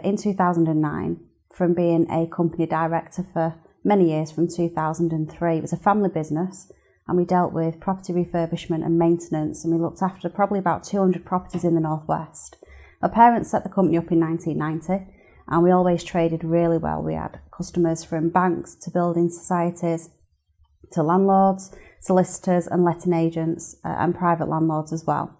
in 2009 from being a company director for many years from 2003. It was a family business, and we dealt with property refurbishment and maintenance, and we looked after probably about 200 properties in the Northwest. My parents set the company up in 1990, and we always traded really well. We had customers from banks to building societies to landlords, solicitors and letting agents and private landlords as well.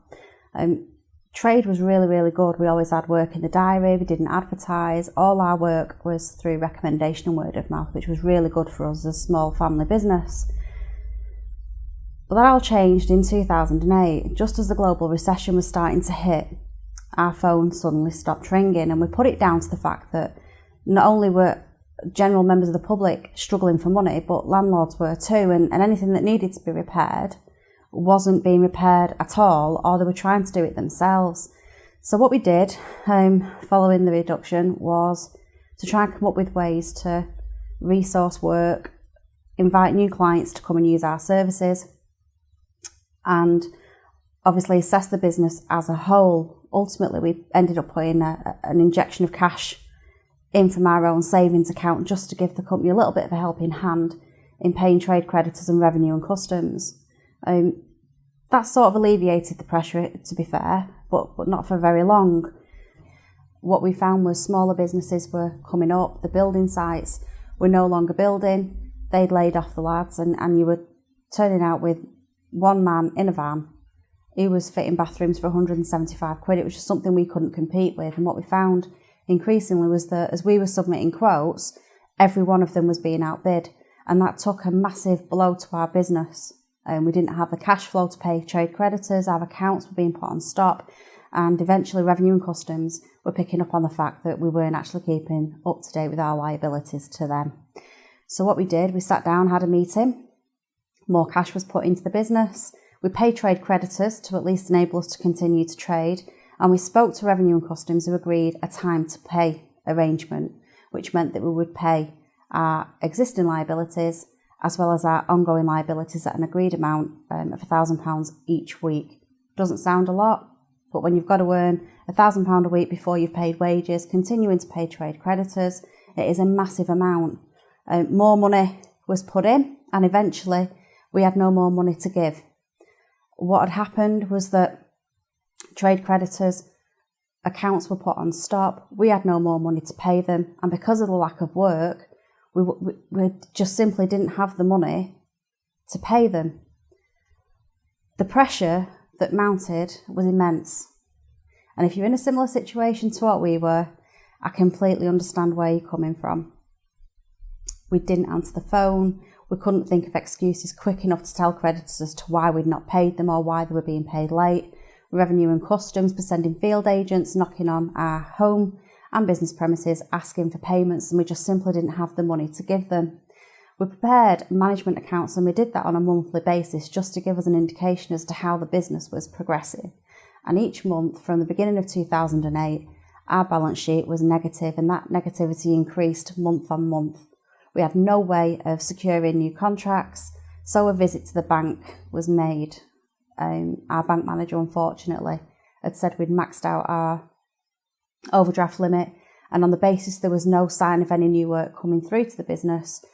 Trade was really, really good. We always had work in the diary. We didn't advertise. All our work was through recommendation and word of mouth, which was really good for us as a small family business. But that all changed in 2008. Just as the global recession was starting to hit, our phone suddenly stopped ringing, and we put it down to the fact that not only were general members of the public struggling for money, but landlords were too, and anything that needed to be repaired wasn't being repaired at all, or they were trying to do it themselves. So what we did following the reduction was to try and come up with ways to resource work, invite new clients to come and use our services, and obviously assess the business as a whole. Ultimately, we ended up putting an injection of cash in from our own savings account just to give the company a little bit of a helping hand in paying trade creditors and revenue and customs. That sort of alleviated the pressure, to be fair, but not for very long. What we found was smaller businesses were coming up, the building sites were no longer building, they'd laid off the lads, and you were turning out with one man in a van. He was fitting bathrooms for 175 quid. It was just something we couldn't compete with. And what we found increasingly was that as we were submitting quotes, every one of them was being outbid. And that took a massive blow to our business. We didn't have the cash flow to pay trade creditors, our accounts were being put on stop, and eventually revenue and customs were picking up on the fact that we weren't actually keeping up to date with our liabilities to them. So what we did, we sat down, had a meeting, more cash was put into the business, we paid trade creditors to at least enable us to continue to trade, and we spoke to revenue and customs who agreed a time to pay arrangement, which meant that we would pay our existing liabilities as well as our ongoing liabilities at an agreed amount of £1,000 each week. Doesn't sound a lot, but when you've got to earn £1,000 a week before you've paid wages, continuing to pay trade creditors, it is a massive amount. More money was put in, and eventually we had no more money to give. What had happened was that trade creditors' accounts were put on stop, we had no more money to pay them, and because of the lack of work, we just simply didn't have the money to pay them. The pressure that mounted was immense. And if you're in a similar situation to what we were, I completely understand where you're coming from. We didn't answer the phone. We couldn't think of excuses quick enough to tell creditors as to why we'd not paid them or why they were being paid late. Revenue and customs were sending field agents knocking on our home and business premises asking for payments, and we just simply didn't have the money to give them. We prepared management accounts, and we did that on a monthly basis just to give us an indication as to how the business was progressing. And each month from the beginning of 2008, our balance sheet was negative, and that negativity increased month on month. We had no way of securing new contracts, so a visit to the bank was made. Our bank manager, unfortunately, had said we'd maxed out our overdraft limit, and on the basis there was no sign of any new work coming through to the business,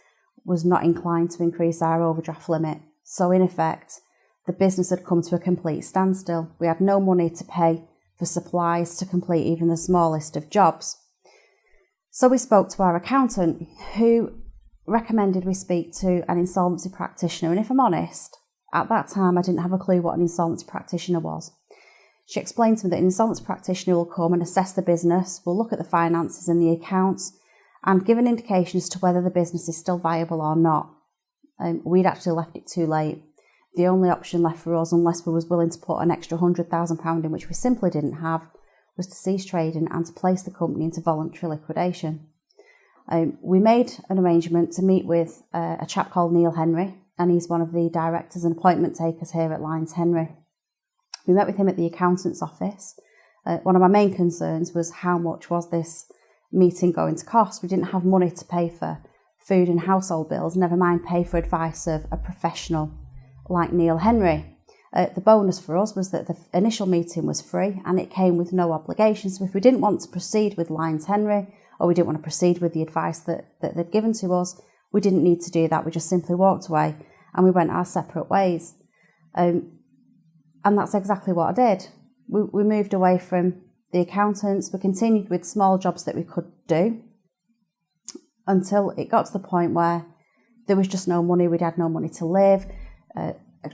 was not inclined to increase our overdraft limit. So in effect, the business had come to a complete standstill. We had no money to pay for supplies to complete even the smallest of jobs. So we spoke to our accountant, who recommended we speak to an insolvency practitioner, and if I'm honest, at that time I didn't have a clue what an insolvency practitioner was. She explained to me that an insolvency practitioner will come and assess the business, will look at the finances and the accounts, and give an indication as to whether the business is still viable or not. We'd actually left it too late. The only option left for us, unless we was willing to put an extra £100,000 in, which we simply didn't have, was to cease trading and to place the company into voluntary liquidation. We made an arrangement to meet with a chap called Neil Henry, and he's one of the directors and appointment takers here at Lyons Henry. We met with him at the accountant's office. One of my main concerns was how much was this meeting going to cost. We didn't have money to pay for food and household bills, never mind pay for advice of a professional like Neil Henry. The bonus for us was that the initial meeting was free and it came with no obligation. So if we didn't want to proceed with Lyons Henry, or we didn't want to proceed with the advice that they'd given to us, we didn't need to do that. We just simply walked away and we went our separate ways. And that's exactly what I did. We moved away from the accountants. We continued with small jobs that we could do until it got to the point where there was just no money. We'd had no money to live.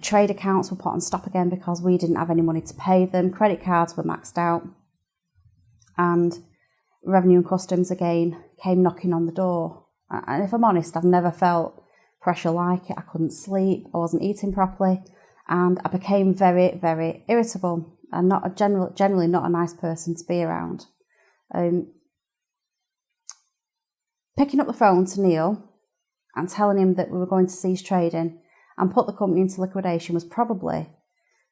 Trade accounts were put on stop again because we didn't have any money to pay them. Credit cards were maxed out. And Revenue and Customs again came knocking on the door. And if I'm honest, I've never felt pressure like it. I couldn't sleep. I wasn't eating properly. And I became very, very irritable and generally not a nice person to be around. Picking up the phone to Neil and telling him that we were going to cease trading and put the company into liquidation was probably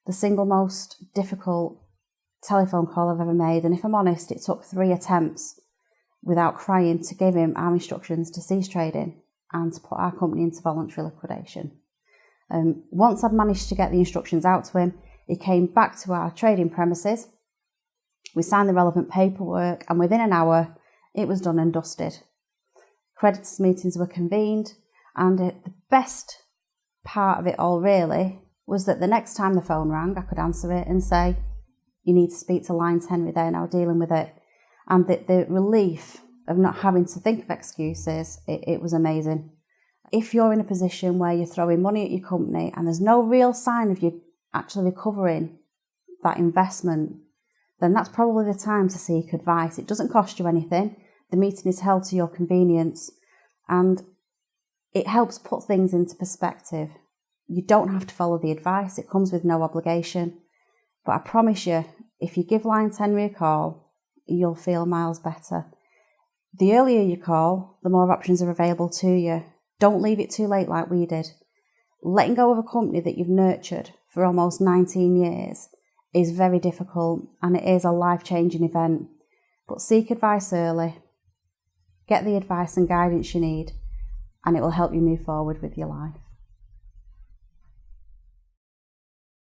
the single most difficult telephone call I've ever made. And if I'm honest, it took 3 attempts without crying to give him our instructions to cease trading and to put our company into voluntary liquidation. Once I'd managed to get the instructions out to him, he came back to our trading premises. We signed the relevant paperwork and within an hour, it was done and dusted. Creditors' meetings were convened, and the best part of it all really was that the next time the phone rang, I could answer it and say, you need to speak to Lyons Henry, they're now dealing with it. And the relief of not having to think of excuses, it was amazing. If you're in a position where you're throwing money at your company and there's no real sign of you actually recovering that investment, then that's probably the time to seek advice. It doesn't cost you anything. The meeting is held to your convenience and it helps put things into perspective. You don't have to follow the advice. It comes with no obligation. But I promise you, if you give Lyons Henry a call, you'll feel miles better. The earlier you call, the more options are available to you. Don't leave it too late like we did. Letting go of a company that you've nurtured for almost 19 years is very difficult and it is a life-changing event. But seek advice early. Get the advice and guidance you need and it will help you move forward with your life.